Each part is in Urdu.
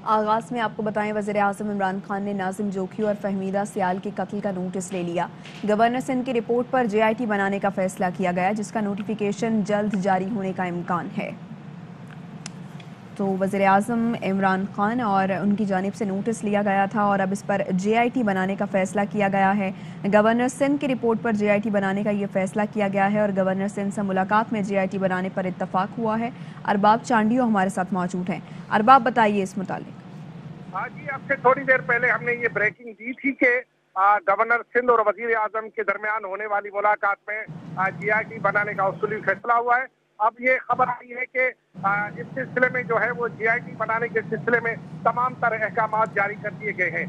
آغاز میں آپ کو بتائیں وزیر اعظم عمران خان نے ناظم جوکھی اور فہمیدہ سیال کے قتل کا نوٹس لے لیا۔ گورنر سندھ کی report per J I T بنانے کا فیصلہ کیا گیا، جس کا نوٹیفیکیشن جلد جاری ہونے کا امکان ہے۔ تو وزیر اعظم عمران خان اور ان کی جانب سے نوٹس لیا گیا تھا اور اب اس پر جے آئی ٹی بنانے کا فیصلہ کیا گیا ہے۔ گورنر سندھ کی report per J I T بنانے کا یہ فیصلہ کیا گیا ہے اور گورنر سندھ سے ملاقات میں جے آئی ٹی بنانے پر اتفاق ہوا ہے۔ ارباب چانڈیو ہمارے ساتھ موجود ہیں۔ ارباب بتائیے اس متعلق۔ ہاں جی، اب سے تھوڑی دیر پہلے ہم نے یہ بریکنگ دی تھی کہ گورنر سندھ اور وزیر اعظم کے درمیان ہونے والی ملاقات میں جے آئی ٹی بنانے کا اصولی فیصلہ ہوا ہے۔ اب یہ خبر آئی ہے کہ اس سلسلے میں جو ہے وہ جے آئی ٹی بنانے کے سلسلے میں تمام تر احکامات جاری کر دیے گئے ہیں۔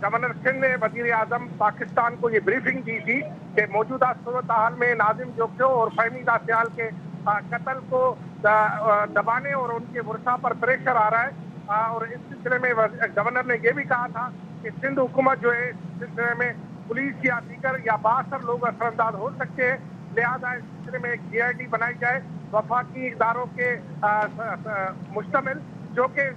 گورنر سندھ نے وزیر اعظم پاکستان کو یہ بریفنگ دی تھی کہ موجودہ صورتحال میں ناظم جوکھیو اور فہمیدہ سیال کے قتل کو دبانے اور ان کے ورثاء پر پریشر آ رہا ہے، اور اس سلسلے میں گورنر نے یہ بھی کہا تھا کہ سندھ حکومت جو ہے اس سلسلے میں پولیس یا دیگر یا باثر لوگ اثر انداز ہو سکتے ہیں، لہٰذا اس سلسلے میں ایک جے آئی ٹی بنائی جائے وفاقی اداروں کے مشتمل، جو کہ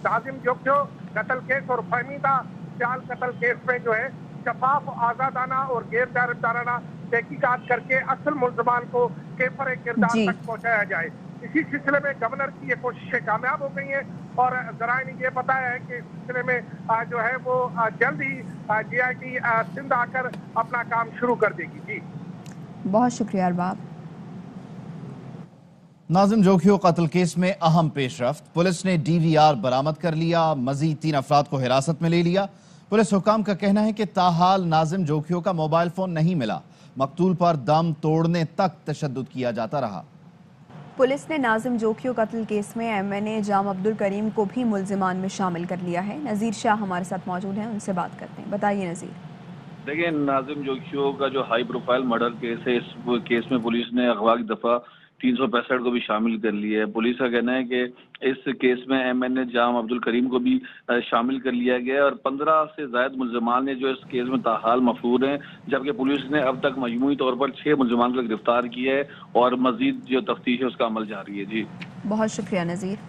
ناظم جوکھیو قتل کیس اور فہمیدہ سیال قتل کیس میں جو ہے شفاف، آزادانہ اور غیر جانبدارانہ تحقیقات کر کے اصل ملزمان کو کیفر کردار تک پہنچایا جائے۔ اسی سلسلے میں گورنر کی یہ کوششیں کامیاب ہو گئی ہیں اور ذرائع نے یہ بتایا ہے کہ اس سلسلے میں جو ہے وہ جلد ہی جے آئی ٹی سندھ آ کر اپنا کام شروع کر دے گی۔ جی بہت شکریہ ارباب۔ ناظم جوکھیو قتل کیس میں اہم پیش رفت، پولیس نے ڈی وی آر برآمد کر لیا، مزید 3 افراد کو حراست میں لے لیا۔ پولیس حکام کا کہنا ہے کہ تاحال ناظم جوکھیو کا موبائل فون نہیں ملا، مقتول پر دم توڑنے تک تشدد کیا جاتا رہا۔ پولیس نے ناظم جوکھیو قتل کیس میں ایم این اے جام عبدالکریم کو بھی ملزمان میں شامل کر لیا ہے۔ نذیر شاہ ہمارے ساتھ موجود ہیں، ان سے بات کرتے ہیں۔ بتائیے نذیر۔ دیکھیں، ناظم جوکھیو کا جو ہائی پروفائل مرڈر کیس ہے، اس کیس میں پولیس نے اغوا کی دفعہ 365 کو بھی شامل کر لیا ہے۔ پولیس کا کہنا ہے کہ اس کیس میں ایم این اے جام عبدالکریم کو بھی شامل کر لیا گیا ہے اور 15 سے زائد ملزمان ہیں جو اس کیس میں تاحال مفرور ہیں، جبکہ پولیس نے اب تک مجموعی طور پر 6 ملزمان کو گرفتار کیا ہے اور مزید جو تفتیش ہے اس کا عمل جاری ہے۔ جی بہت شکریہ نذیر۔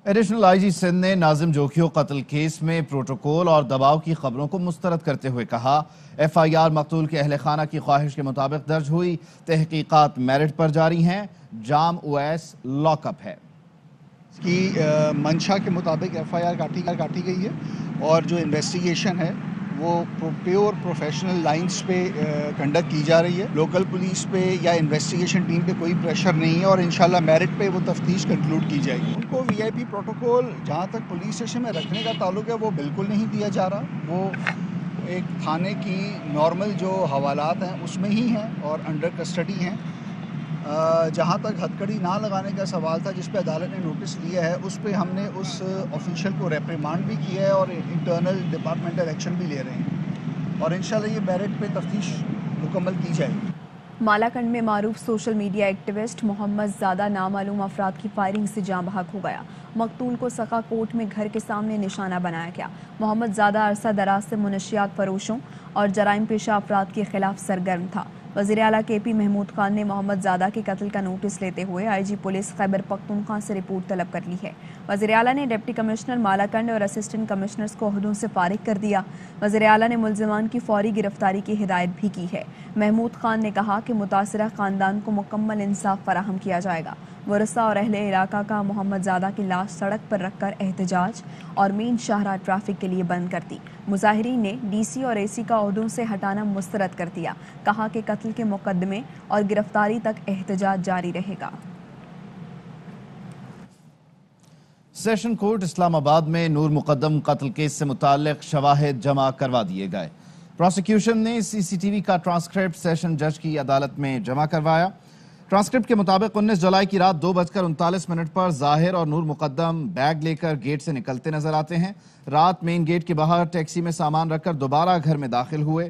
ایڈیشنل آئی جی سندھ نے ناظم جوکھیو قتل کیس میں پروٹوکول اور دباؤ کی خبروں کو مسترد کرتے ہوئے کہا، ایف آئی آر مقتول کے اہل خانہ کی خواہش کے مطابق درج ہوئی، تحقیقات میرٹ پر جاری ہیں، جام اویس لاک اپ ہے۔ اس کی منشا کے مطابق ایف آئی آر کاٹی گئی ہے اور جو انویسٹیگیشن ہے وہ پیور پروفیشنل لائنز پہ کنڈکٹ کی جا رہی ہے۔ لوکل پولیس پہ یا انویسٹیگیشن ٹیم پہ کوئی پریشر نہیں ہے اور انشاءاللہ میرٹ پہ وہ تفتیش کنکلوڈ کی جائے گی۔ ان کو وی آئی پی پروٹوکول جہاں تک پولیس اسٹیشن میں رکھنے کا تعلق ہے وہ بالکل نہیں دیا جا رہا، وہ ایک تھانے کی نارمل جو حوالات ہیں اس میں ہی ہیں اور انڈر کسٹڈی ہیں۔ جہاں تک ہتھکڑی نہ لگانے کا سوال تھا جس پہ عدالت نے نوٹس لیا ہے، اس پہ ہم نے اس آفیشیل کو ریپریمانڈ بھی کیا ہے اور انٹرنل ڈپارٹمنٹل ایکشن بھی لے رہے ہیں اور انشاءاللہ یہ میرٹ پہ تفتیش مکمل کی جائے گی۔ مالاکنڈ میں معروف سوشل میڈیا ایکٹیوسٹ محمد زادہ نامعلوم افراد کی فائرنگ سے جاں بحق ہو گیا۔ مقتول کو سخا کوٹ میں گھر کے سامنے نشانہ بنایا گیا۔ محمد زادہ عرصہ دراز سے منشیات فروشوں اور جرائم پیشہ افراد کے خلاف سرگرم تھا۔ وزیر اعلیٰ کے پی محمود خان نے محمد زادہ کے قتل کا نوٹس لیتے ہوئے آئی جی پولیس خیبر پختونخوا سے رپورٹ طلب کر لی ہے۔ وزیر اعلیٰ نے ڈپٹی کمشنر مالاکنڈ اور اسسٹنٹ کمشنرز کو عہدوں سے فارغ کر دیا۔ وزیر اعلیٰ نے ملزمان کی فوری گرفتاری کی ہدایت بھی کی ہے۔ محمود خان نے کہا کہ متاثرہ خاندان کو مکمل انصاف فراہم کیا جائے گا۔ ورثاء اور اہل علاقہ کا محمد زادہ کی لاش سڑک پر رکھ کر احتجاج اور مین شاہراہ ٹریفک کے لیے بند کر دی۔ مظاہرین نے ڈی سی اور اے سی کا عہدوں سے ہٹانا مسترد کر دیا۔ کہا کہ قتل کے مقدمے اور گرفتاری تک احتجاج جاری رہے گا۔ سیشن کورٹ اسلام آباد میں نور مقدم قتل کیس سے متعلق شواہد جمع کروا دیے گئے۔ پروسیکیوشن نے سی سی ٹی وی کا ٹرانسکرپٹ سیشن جج کی عدالت میں جمع کروایا۔ ٹرانسکرپٹ کے مطابق 19 جولائی کی رات 2:39 پر ظاہر اور نور مقدم بیگ لے کر گیٹ سے نکلتے نظر آتے ہیں۔ رات مین گیٹ کے باہر ٹیکسی میں سامان رکھ کر دوبارہ گھر میں داخل ہوئے۔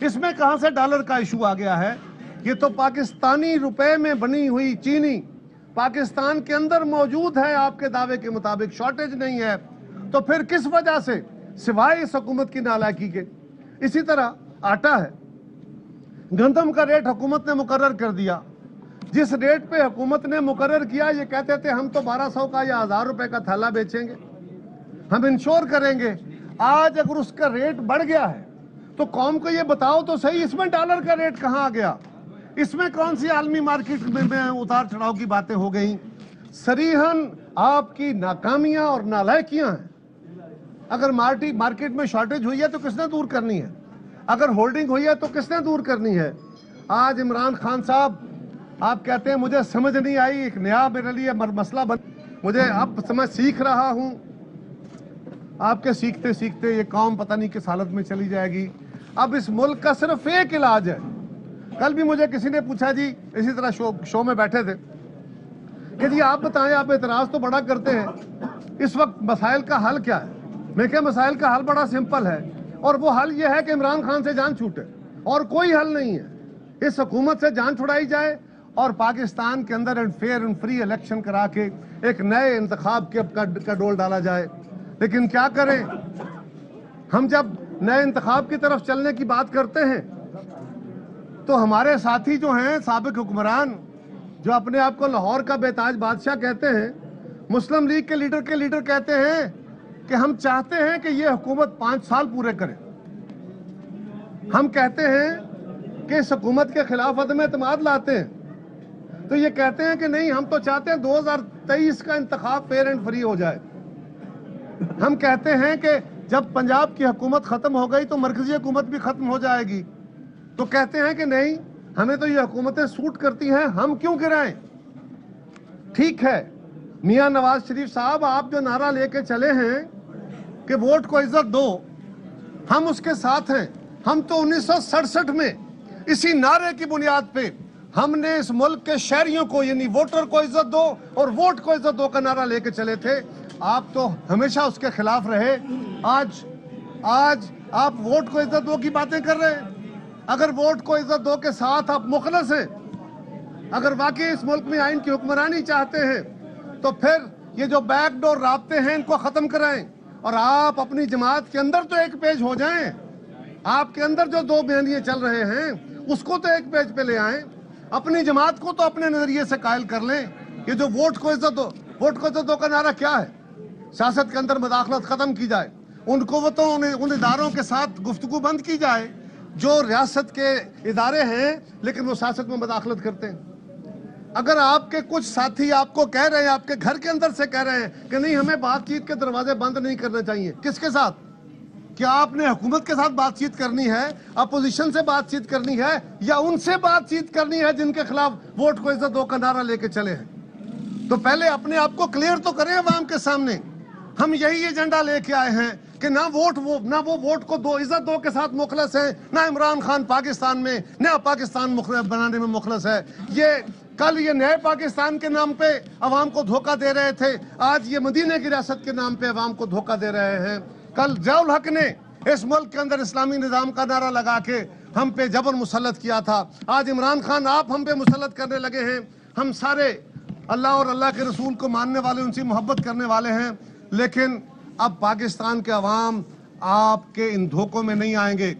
اس میں کہاں سے ڈالر کا ایشو آ گیا ہے؟ یہ تو پاکستانی روپے میں بنی ہوئی چینی پاکستان کے اندر موجود ہے، آپ کے دعوے کے مطابق شارٹیج نہیں ہے، تو پھر کس وجہ سے؟ سوائے اس حکومت کی نالائکی کے۔ اسی طرح آٹا ہے، گندم کا ریٹ حکومت نے مقرر کر دیا، جس ریٹ پہ حکومت نے مقرر کیا یہ کہتے تھے ہم تو 1200 کا یا 1000 روپے کا تھیلا بیچیں گے، ہم انشور کریں گے۔ آج اگر اس کا ریٹ بڑھ گیا ہے تو قوم کو یہ بتاؤ تو صحیح، اس میں ڈالر کا ریٹ کہاں آ گیا؟ اس میں کون سی عالمی مارکیٹ میں اتار چڑھاؤ کی باتیں ہو گئیں؟ صریحاً آپ کی ناکامیاں اور نالائکیاں ہیں۔ اگر مارکیٹ میں شارٹیج ہوئی ہے تو کس نے دور کرنی ہے؟ اگر ہولڈنگ ہوئی ہے تو کس نے دور کرنی ہے؟ آج عمران خان صاحب آپ کہتے ہیں مجھے سمجھ نہیں آئی، ایک نیا میرے لیے مسئلہ مجھے اب سمجھ سیکھ رہا ہوں۔ آپ کے سیکھتے سیکھتے یہ قوم پتہ نہیں کس حالت میں چلی جائے گی۔ اب اس ملک کا صرف ایک علاج ہے۔ کل بھی مجھے کسی نے پوچھا جی، اسی طرح شو میں بیٹھے تھے کہ جی آپ بتائیں، آپ اعتراض تو بڑا کرتے ہیں، اس وقت مسائل کا حل کیا ہے؟ میں کہ مسائل کا حل بڑا سمپل ہے، اور وہ حل یہ ہے کہ عمران خان سے جان چھوٹے، اور کوئی حل نہیں ہے۔ اس حکومت سے جان چھڑائی جائے اور پاکستان کے اندر فیئر اینڈ فری الیکشن کرا کے ایک نئے انتخاب کا ڈول ڈالا جائے۔ لیکن کیا کریں، ہم جب نئے انتخاب کی طرف چلنے کی بات کرتے ہیں تو ہمارے ساتھی جو ہیں سابق حکمران، جو اپنے آپ کو لاہور کا بے تاج بادشاہ کہتے ہیں، مسلم لیگ کے لیڈر کہتے ہیں کہ ہم چاہتے ہیں کہ یہ حکومت 5 سال پورے کرے۔ ہم کہتے ہیں کہ اس حکومت کے خلاف عدم اعتماد لاتے ہیں، تو یہ کہتے ہیں کہ نہیں ہم تو چاہتے ہیں 2023 کا انتخاب فیئر اینڈ فری ہو جائے۔ ہم کہتے ہیں کہ جب پنجاب کی حکومت ختم ہو گئی تو مرکزی حکومت بھی ختم ہو جائے گی، تو کہتے ہیں کہ نہیں ہمیں تو یہ حکومتیں سوٹ کرتی ہیں، ہم کیوں گرائیں؟ ٹھیک ہے میاں نواز شریف صاحب، آپ جو نعرہ لے کے چلے ہیں کہ ووٹ کو عزت دو، ہم اس کے ساتھ ہیں۔ ہم تو 1967 میں اسی نعرے کی بنیاد پہ ہم نے اس ملک کے شہریوں کو، یعنی ووٹر کو عزت دو اور ووٹ کو عزت دو کا نعرہ لے کے چلے تھے۔ آپ تو ہمیشہ اس کے خلاف رہے۔ آج آپ ووٹ کو عزت دو کی باتیں کر رہے ہیں۔ اگر ووٹ کو عزت دو کے ساتھ آپ مخلص ہیں، اگر واقعی اس ملک میں آئین کی حکمرانی چاہتے ہیں، تو پھر یہ جو بیک ڈور رابطے ہیں ان کو ختم کرائیں، اور آپ اپنی جماعت کے اندر تو ایک پیج ہو جائیں۔ آپ کے اندر جو 2 بیانیے چل رہے ہیں اس کو تو ایک پیج پہ لے آئیں، اپنی جماعت کو تو اپنے نظریے سے قائل کر لیں۔ یہ جو ووٹ کو عزت دو کا نعرہ کیا ہے؟ سیاست کے اندر مداخلت ختم کی جائے، ان اداروں کے ساتھ گفتگو بند کی جائے جو ریاست کے ادارے ہیں لیکن وہ سیاست میں مداخلت کرتے ہیں۔ اگر آپ کے کچھ ساتھی آپ کو کہہ رہے ہیں، آپ کے گھر کے اندر سے کہہ رہے ہیں کہ نہیں ہمیں بات چیت کے دروازے بند نہیں کرنے چاہیے، کس کے ساتھ؟ کیا آپ نے حکومت کے ساتھ بات چیت کرنی ہے، اپوزیشن سے بات چیت کرنی ہے، یا ان سے بات چیت کرنی ہے جن کے خلاف ووٹ کو عزت دو کا نعرہ لے کے چلے ہیں؟ تو پہلے اپنے آپ کو کلیئر تو کریں عوام کے سامنے۔ ہم یہی ایجنڈا لے کے آئے ہیں کہ نہ وہ ووٹ کو عزت دو کے ساتھ مخلص ہیں، نہ عمران خان پاکستان میں نیا پاکستان بنانے میں مخلص ہے۔ کل یہ نئے پاکستان کے نام پہ عوام کو دھوکہ دے رہے تھے، آج یہ مدینے کی ریاست کے نام پہ عوام کو دھوکہ دے رہے ہیں۔ کل ضیاء الحق نے اس ملک کے اندر اسلامی نظام کا نعرہ لگا کے ہم پہ جبر مسلط کیا تھا، آج عمران خان آپ ہم پہ مسلط کرنے لگے ہیں۔ ہم سارے اللہ اور اللہ کے رسول کو ماننے والے، ان سے محبت کرنے والے ہیں، لیکن اب پاکستان کے عوام آپ کے ان دھوکوں میں نہیں آئیں گے۔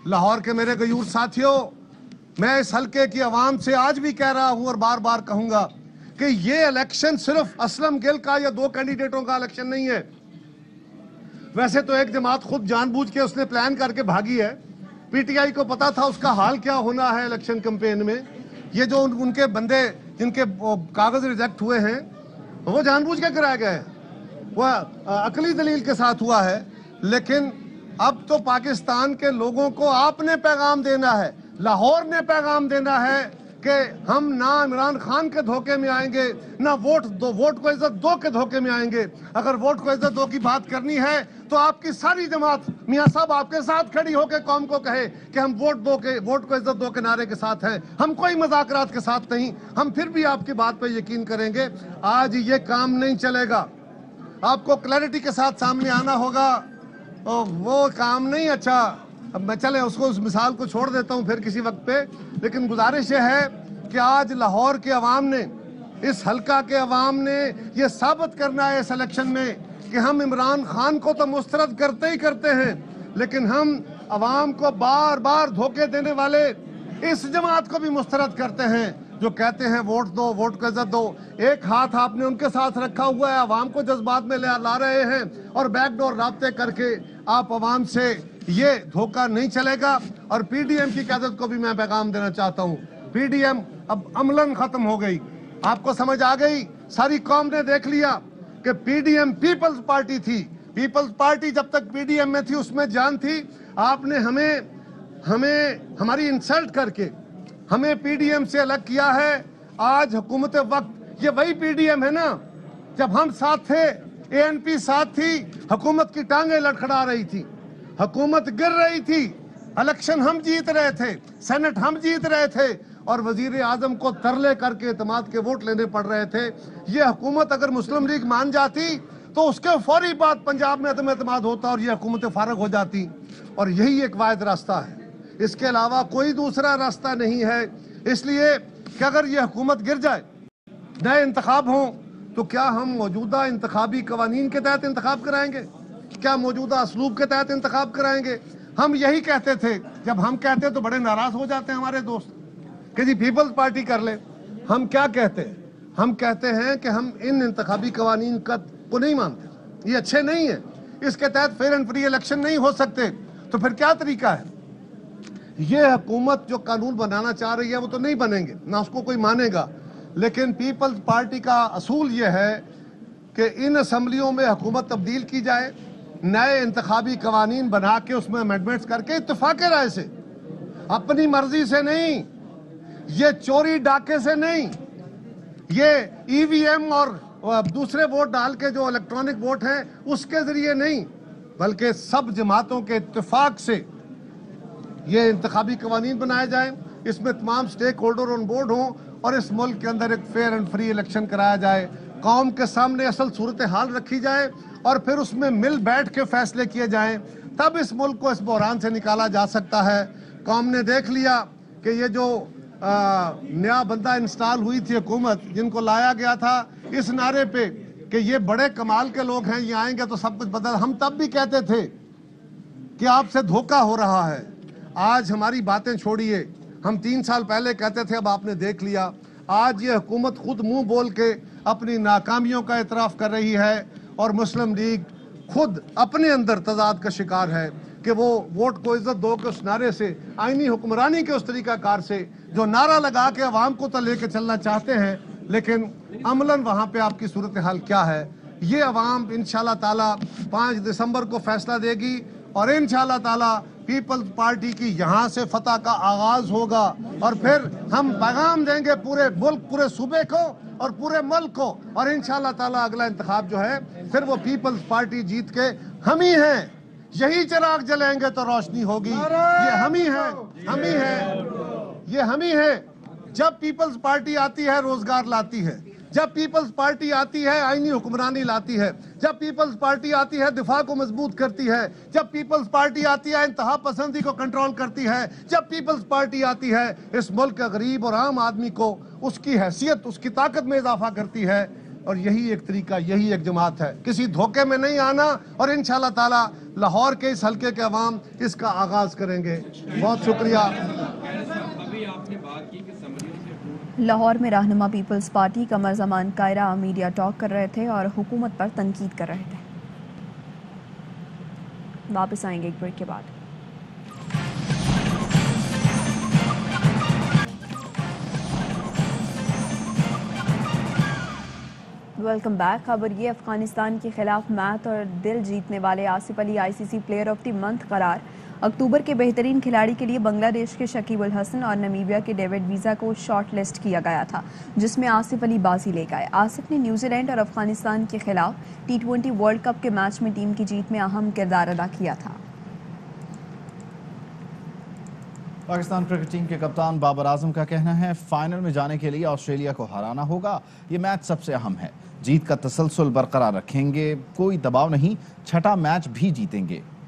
لاہور کے میرے غیور ساتھیوں، میں اس حلقے کی عوام سے آج بھی کہہ رہا ہوں اور بار بار کہوں گا کہ یہ الیکشن صرف اسلم گل کا یا 2 کینڈیڈیٹوں کا الیکشن نہیں ہے۔ ویسے تو ایک جماعت خود جان بوجھ کے اس نے پلان کر کے بھاگی ہے، پی ٹی آئی کو پتا تھا اس کا حال کیا ہونا ہے الیکشن کمپین میں۔ یہ جو ان کے بندے جن کے کاغذ ریجیکٹ ہوئے ہیں وہ جان بوجھ کے کرائے گئے، وہ عقلی دلیل کے ساتھ ہوا ہے۔ لیکن اب تو پاکستان کے لوگوں کو آپ نے پیغام دینا ہے، لاہور نے پیغام دینا ہے کہ ہم نہ عمران خان کے دھوکے میں آئیں گے، نہ ووٹ کو عزت دو کے دھوکے میں آئیں گے۔ اگر ووٹ کو عزت دو کی بات کرنی ہے تو آپ کی ساری جماعت میاں صاحب آپ کے ساتھ کھڑی ہو کے قوم کو کہے کہ ہم ووٹ کو عزت دو کے نعرے کے ساتھ ہیں، ہم کوئی مذاکرات کے ساتھ نہیں، ہم پھر بھی آپ کی بات پہ یقین کریں گے۔ آج یہ کام نہیں چلے گا، آپ کو کلیئرٹی کے ساتھ سامنے آنا ہوگا، وہ کام نہیں اچھا۔ اب میں چلے اس مثال کو چھوڑ دیتا ہوں پھر کسی وقت پہ، لیکن گزارش یہ ہے کہ آج لاہور کے عوام نے، اس حلقہ کے عوام نے یہ ثابت کرنا ہے اس الیکشن میں کہ ہم عمران خان کو تو مسترد کرتے ہی کرتے ہیں، لیکن ہم عوام کو بار بار دھوکے دینے والے اس جماعت کو بھی مسترد کرتے ہیں جو کہتے ہیں ووٹ دو، ووٹ کو عزت دو۔ ایک ہاتھ آپ نے ان کے ساتھ رکھا ہوا ہے، عوام کو جذبات میں لا رہے ہیں، اور بیک ڈور رابطے کر کے آپ عوام سے یہ دھوکہ نہیں چلے گا۔ اور پی ڈی ایم کی قیادت کو بھی میں پیغام دینا چاہتا ہوں، پی ڈی ایم اب عملاً ختم ہو گئی، آپ کو سمجھ آ گئی، ساری قوم نے دیکھ لیا کہ P D M Peoples Party تھی، پیپلز پارٹی جب تک پی ڈی ایم میں تھی اس میں جان تھی۔ آپ نے ہماری انسلٹ کر کے ہمیں پی ڈی ایم سے الگ کیا ہے۔ آج حکومت وقت یہ وہی پی ڈی ایم ہے نا، جب ہم ساتھ تھے، اے این پی ساتھ تھی، حکومت کی ٹانگیں لڑکھڑا رہی تھی، حکومت گر رہی تھی، الیکشن ہم جیت رہے تھے، سینٹ ہم جیت رہے تھے، اور وزیر اعظم کو ترلے کر کے اعتماد کے ووٹ لینے پڑ رہے تھے۔ یہ حکومت اگر مسلم لیگ مان جاتی تو اس کے فوری بعد پنجاب میں عدم اعتماد ہوتا اور یہ حکومت فارغ ہو جاتی، اور یہی ایک واحد راستہ ہے، اس کے علاوہ کوئی دوسرا راستہ نہیں ہے۔ اس لیے کہ اگر یہ حکومت گر جائے، نئے انتخاب ہوں، تو کیا ہم موجودہ انتخابی قوانین کے تحت انتخاب کرائیں گے؟ کیا موجودہ اسلوب کے تحت انتخاب کرائیں گے؟ ہم یہی کہتے تھے، جب ہم کہتے تو بڑے ناراض ہو جاتے ہیں ہمارے دوست کہ جی پیپلز پارٹی کر لے۔ ہم کیا کہتے ہیں؟ ہم کہتے ہیں کہ ہم ان انتخابی قوانین کو نہیں مانتے، یہ اچھے نہیں ہیں، اس کے تحت فیئر اینڈ فری الیکشن نہیں ہو سکتے۔ تو پھر کیا طریقہ ہے؟ یہ حکومت جو قانون بنانا چاہ رہی ہے وہ تو نہیں بنیں گے، نہ اس کو کوئی مانے گا، لیکن پیپلز پارٹی کا اصول یہ ہے کہ ان اسمبلیوں میں حکومت تبدیل کی جائے، نئے انتخابی قوانین بنا کے اس میں امینڈمنٹس کر کے اتفاق رائے سے، اپنی مرضی سے نہیں، یہ چوری ڈاکے سے نہیں، یہ ای وی ایم اور دوسرے ووٹ ڈال کے جو الیکٹرانک ووٹ ہیں اس کے ذریعے نہیں، بلکہ سب جماعتوں کے اتفاق سے یہ انتخابی قوانین بنائے جائیں، اس میں تمام سٹیک ہولڈر آن بورڈ ہوں، اور اس ملک کے اندر ایک فیئر اینڈ فری الیکشن کرایا جائے، قوم کے سامنے اصل صورتحال رکھی جائے، اور پھر اس میں مل بیٹھ کے فیصلے کیے جائیں، تب اس ملک کو اس بحران سے نکالا جا سکتا ہے۔ قوم نے دیکھ لیا کہ یہ جو نیا بندہ انسٹال ہوئی تھی حکومت، جن کو لایا گیا تھا اس نعرے پہ کہ یہ بڑے کمال کے لوگ ہیں، یہ آئیں گے تو سب کچھ بدل، ہم تب بھی کہتے تھے کہ آپ سے دھوکہ ہو رہا ہے۔ آج ہماری باتیں چھوڑیے، ہم 3 سال پہلے کہتے تھے، اب آپ نے دیکھ لیا، آج یہ حکومت خود منہ بول کے اپنی ناکامیوں کا اعتراف کر رہی ہے، اور مسلم لیگ خود اپنے اندر تضاد کا شکار ہے کہ وہ ووٹ کو عزت دو کے اس نعرے سے، آئینی حکمرانی کے اس طریقہ کار سے جو نعرہ لگا کے عوام کو تو لے کے چلنا چاہتے ہیں، لیکن عملاً وہاں پہ آپ کی صورتحال کیا ہے؟ یہ عوام انشاءاللہ تعالیٰ 5 دسمبر کو فیصلہ دے گی، اور انشاءاللہ تعالیٰ پیپلز پارٹی کی یہاں سے فتح کا آغاز ہوگا، اور پھر ہم پیغام دیں گے پورے ملک، پورے صوبے کو اور پورے ملک کو، اور انشاءاللہ تعالیٰ اگلا انتخاب جو ہے پھر وہ پیپلز پارٹی جیت کے ہم ہی ہیں، یہی چراغ جلیں گے تو روشنی ہوگی، یہ ہم ہی ہیں، ہم ہی ہیں، یہ ہم ہی ہیں۔ جب پیپلز پارٹی آتی ہے روزگار لاتی ہے، جب پیپلز پارٹی آتی ہے آئینی حکمرانی لاتی ہے، جب پیپلز پارٹی آتی ہے دفاع کو مضبوط کرتی ہے، جب پیپلز پارٹی آتی ہے انتہا پسندی کو کنٹرول کرتی ہے، جب پیپلز پارٹی آتی ہے اس ملک کے غریب اور عام آدمی کو اس کی حیثیت، اس کی طاقت میں اضافہ کرتی ہے، اور یہی ایک طریقہ، یہی ایک جماعت ہے، کسی دھوکے میں نہیں آنا، اور انشاءاللہ تعالی لاہور کے اس حلقے کے عوام اس کا آغاز کریں گے۔ بہت شکریہ۔ لاہور میں رہنما Peoples party Qamar Zaman Kaira media talk کر رہے تھے اور حکومت پر تنقید کر رہے تھے۔ واپس آئیں گے ایک بریک کے بعد۔ Welcome back. خبر یہ، افغانستان کے خلاف میچ اور دل جیتنے والے آصف علی آئی سی C player of the month قرار۔ اکتوبر کے بہترین کھلاڑی کے لیے بنگلہ دیش کے شکیب الحسن اور نمیبیا کے ڈیوڈ ویزا کو شارٹ لسٹ کیا گیا تھا، جس میں آصف علی بازی لے گئے۔ آصف نے نیوزی لینڈ اور افغانستان کے خلاف T20 ورلڈ کپ کے میچ میں ٹیم کی جیت میں اہم کردار ادا کیا تھا۔ پاکستان کرکٹ ٹیم کے کپتان بابر اعظم کا کہنا ہے فائنل میں جانے کے لیے آسٹریلیا کو ہرانا ہوگا، یہ میچ سب سے اہم ہے، جیت کا تسلسل برقرار رکھیں گے، کوئی دباؤ نہیں، چھٹا میچ بھی جیتیں گے۔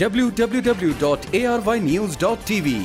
www.arynews.tv।